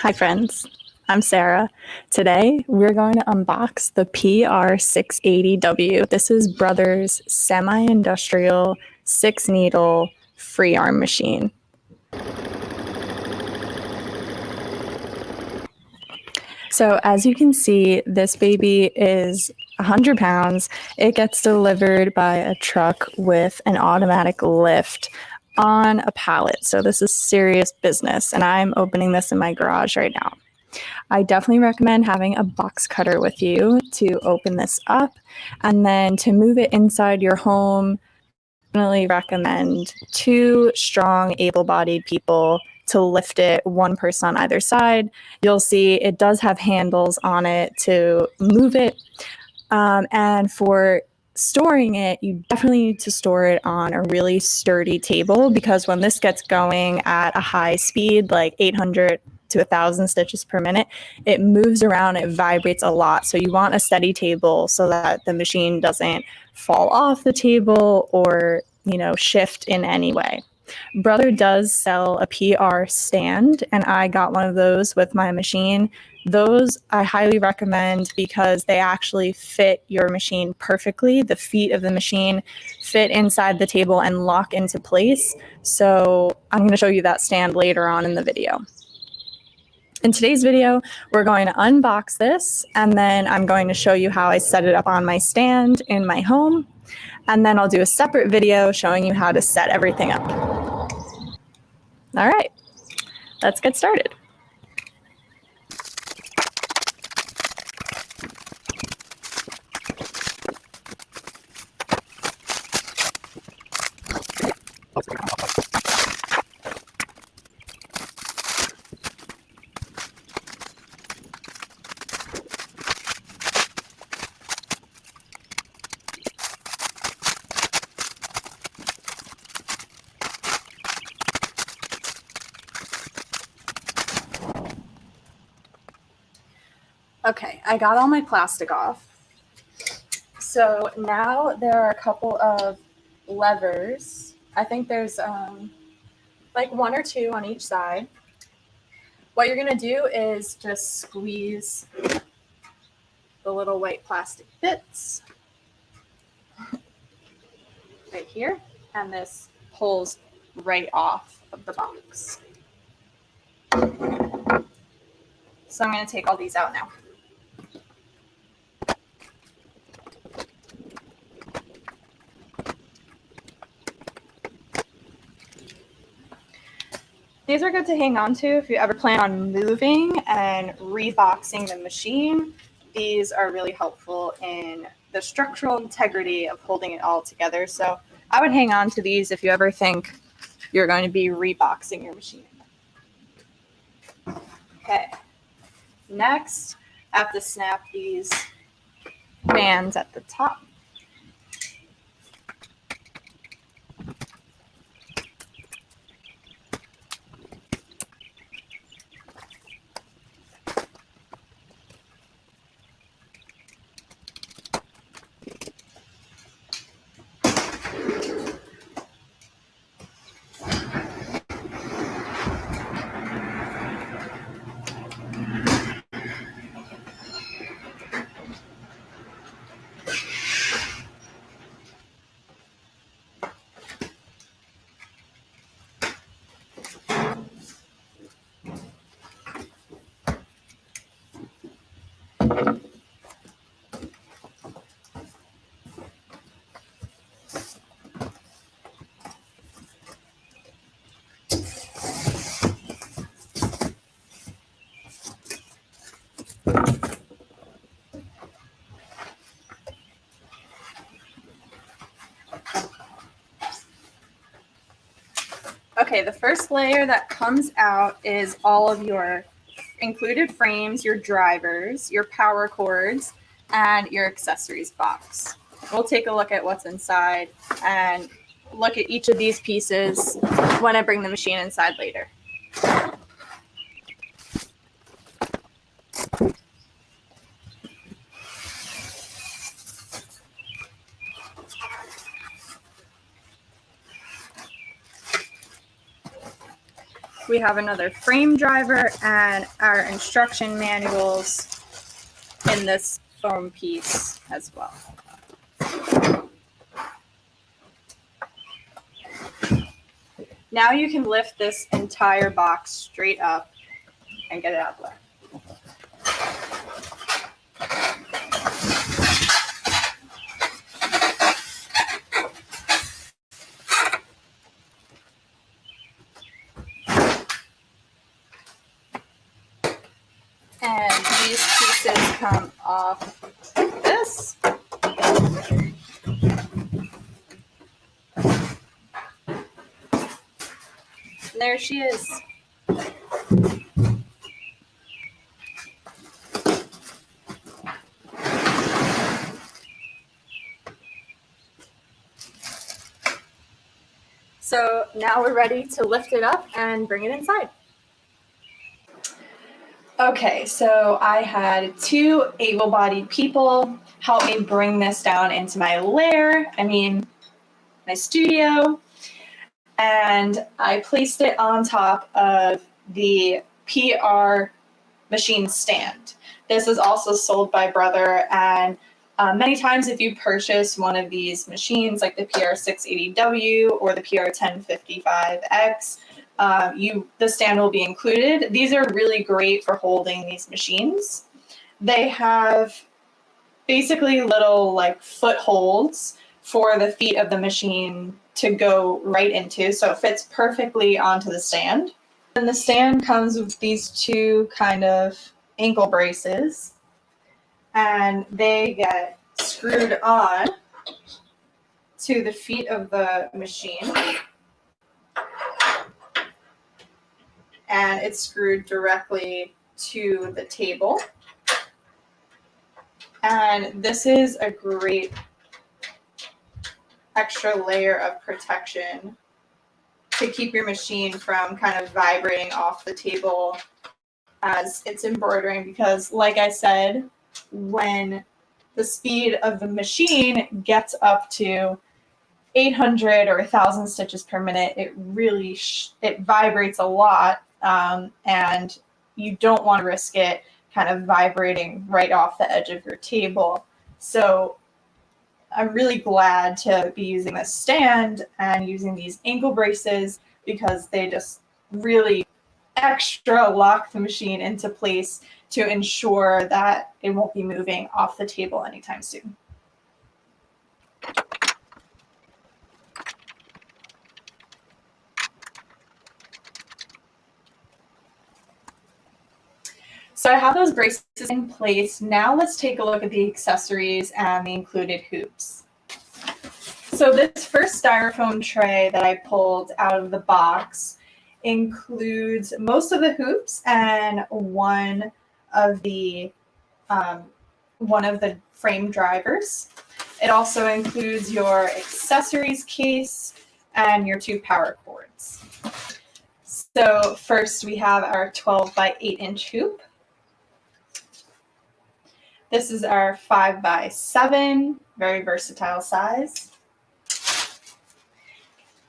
Hi friends, I'm Sarah. Today we're going to unbox the PR680W. This is Brother's semi-industrial 6-needle free arm machine. So as you can see, this baby is 100 pounds. It gets delivered by a truck with an automatic lift on a pallet. So this is serious business, and I'm opening this in my garage right now. I definitely recommend having a box cutter with you to open this up, and then to move it inside your home, definitely recommend 2 strong, able-bodied people to lift it, one person on either side. You'll see it does have handles on it to move it, and for storing it, you definitely need to store it on a really sturdy table, because when this gets going at a high speed, like 800 to 1,000 stitches per minute, it moves around, it vibrates a lot. So you want a steady table so that the machine doesn't fall off the table or, shift in any way. Brother does sell a PR stand, and I got one of those with my machine. Those I highly recommend because they actually fit your machine perfectly. The feet of the machine fit inside the table and lock into place. So I'm going to show you that stand later on in the video. In today's video, we're going to unbox this, and then I'm going to show you how I set it up on my stand in my home. And then I'll do a separate video showing you how to set everything up. All right, let's get started. Okay, I got all my plastic off. So now there are a couple of levers. I think there's like 1 or 2 on each side. What you're gonna do is just squeeze the little white plastic bits right here, and this pulls right off of the box. So I'm gonna take all these out now. These are good to hang on to if you ever plan on moving and reboxing the machine. These are really helpful in the structural integrity of holding it all together. So I would hang on to these if you ever think you're going to be reboxing your machine. Okay. Next, I have to snap these bands at the top. Okay, the first layer that comes out is all of your included frames, your drivers, your power cords, and your accessories box. We'll take a look at what's inside and look at each of these pieces when I bring the machine inside later. we have another frame driver and our instruction manuals in this foam piece as well. Now you can lift this entire box straight up and get it out of the way. And these pieces come off like this. And there she is. So now we're ready to lift it up and bring it inside. Okay, so I had two able-bodied people help me bring this down into my my studio, and I placed it on top of the PR machine stand. This is also sold by Brother, and many times if you purchase one of these machines like the PR680W or the PR1055X, the stand will be included. These are really great for holding these machines. They have basically little like footholds for the feet of the machine to go right into, so it fits perfectly onto the stand. And the stand comes with these two kind of ankle braces, and they get screwed on to the feet of the machine, and it's screwed directly to the table. And this is a great extra layer of protection to keep your machine from kind of vibrating off the table as it's embroidering, because like I said, when the speed of the machine gets up to 800 or 1,000 stitches per minute, it really it vibrates a lot, and you don't want to risk it kind of vibrating right off the edge of your table. So I'm really glad to be using this stand and using these ankle braces, because they just really extra lock the machine into place to ensure that it won't be moving off the table anytime soon. So I have those braces in place. Now let's take a look at the accessories and the included hoops. So this first styrofoam tray that I pulled out of the box includes most of the hoops and one of the frame drivers. It also includes your accessories case and your two power cords. So first we have our 12 by 8 inch hoop. This is our 5 by 7, very versatile size.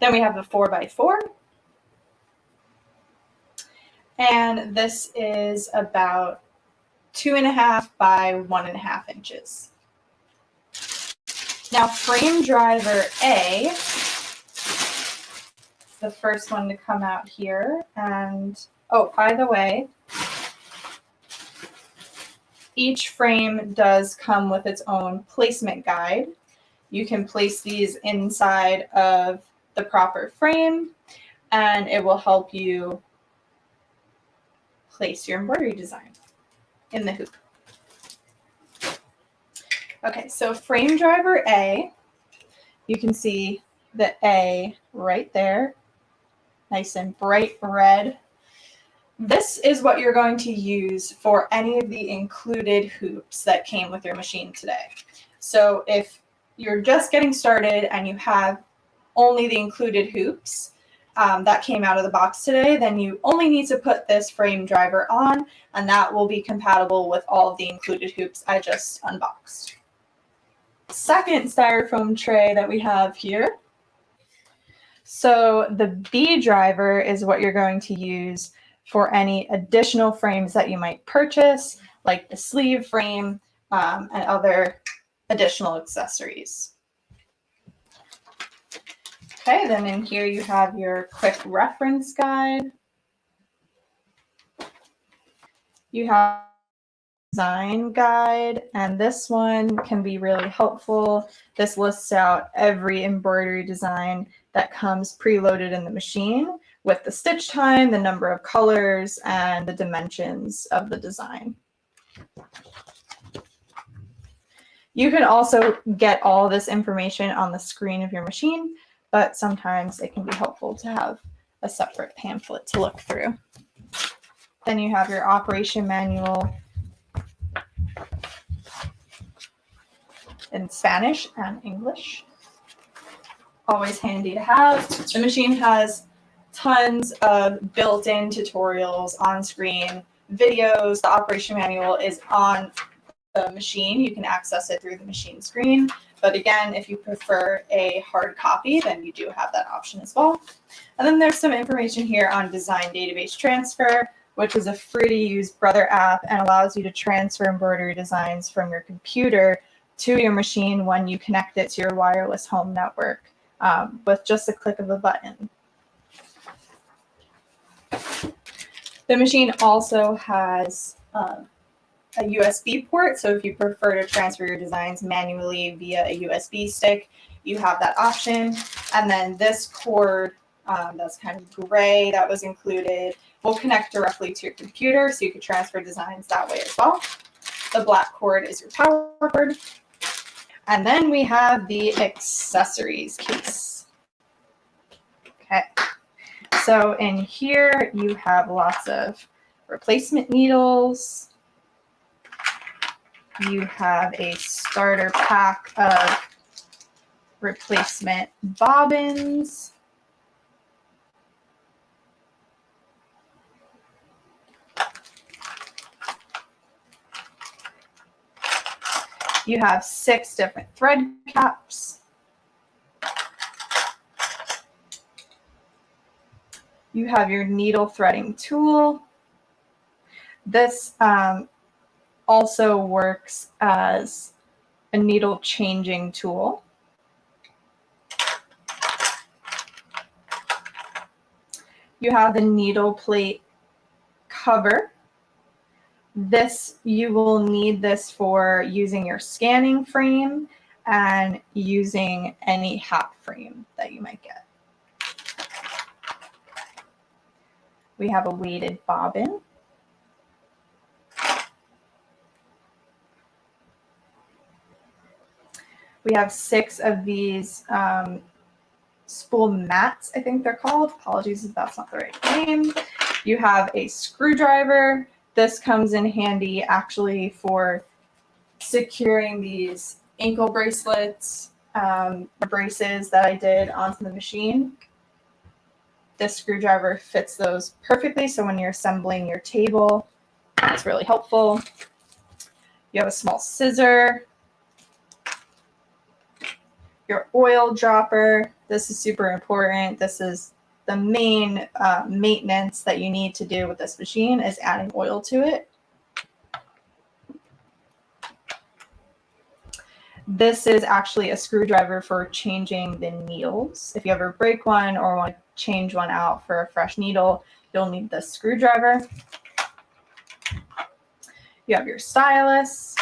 Then we have the 4 by 4. And this is about 2.5 by 1.5 inches. Now frame driver A, the first one to come out here. And oh, by the way, each frame does come with its own placement guide. You can place these inside of the proper frame, and it will help you place your embroidery design in the hoop. Okay, so frame driver A, you can see the A right there, nice and bright red. This is what you're going to use for any of the included hoops that came with your machine today. So if you're just getting started and you have only the included hoops that came out of the box today, then you only need to put this frame driver on, and that will be compatible with all of the included hoops I just unboxed. Second styrofoam tray that we have here. So the B driver is what you're going to use for any additional frames that you might purchase, like the sleeve frame and other additional accessories. Okay, then in here you have your quick reference guide. You have design guide, and this one can be really helpful. This lists out every embroidery design that comes preloaded in the machine with the stitch time, the number of colors, and the dimensions of the design. You can also get all this information on the screen of your machine, but sometimes it can be helpful to have a separate pamphlet to look through. Then you have your operation manual in Spanish and English. Always handy to have. The machine has tons of built-in tutorials on screen, videos. The operation manual is on the machine. You can access it through the machine screen. But again, if you prefer a hard copy, then you do have that option as well. And then there's some information here on Design Database Transfer, which is a free-to-use Brother app and allows you to transfer embroidery designs from your computer to your machine when you connect it to your wireless home network with just a click of a button. The machine also has a USB port, so if you prefer to transfer your designs manually via a USB stick, you have that option. And then this cord that's kind of gray that was included will connect directly to your computer, so you can transfer designs that way as well. The black cord is your power cord. And then we have the accessories case. Okay, so in here you have lots of replacement needles. You have a starter pack of replacement bobbins. You have 6 different thread caps. You have your needle threading tool. This also works as a needle changing tool. You have the needle plate cover. This, you will need this for using your scanning frame and using any hat frame that you might get. We have a weighted bobbin. We have 6 of these spool mats, I think they're called. Apologies if that's not the right name. You have a screwdriver. This comes in handy actually for securing these ankle bracelets, braces that I did onto the machine. This screwdriver fits those perfectly, so when you're assembling your table, it's really helpful. You have a small scissor. Your oil dropper. This is super important. This is the main maintenance that you need to do with this machine, is adding oil to it. This is actually a screwdriver for changing the needles. If you ever break one or want to change one out for a fresh needle, you'll need this screwdriver. You have your stylus.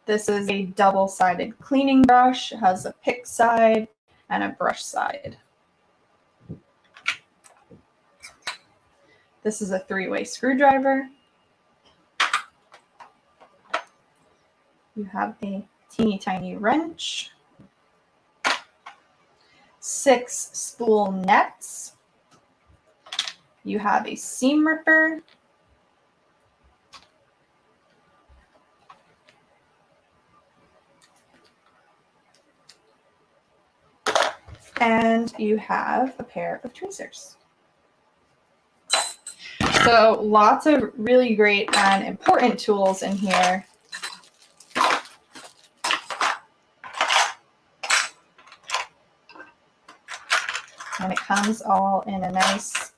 This is a double-sided cleaning brush. It has a pick side and a brush side. This is a 3-way screwdriver. You have a teeny tiny wrench. 6 spool nets. You have a seam ripper. And you have a pair of tracers. So lots of really great and important tools in here. And it comes all in a nice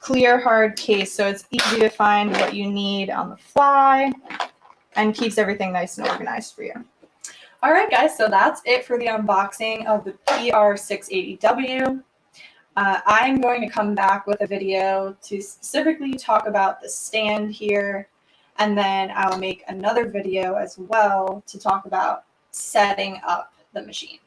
clear, hard case, so it's easy to find what you need on the fly and keeps everything nice and organized for you. All right, guys, so that's it for the unboxing of the PR680W. I'm going to come back with a video to specifically talk about the stand here, and then I'll make another video as well to talk about setting up the machine.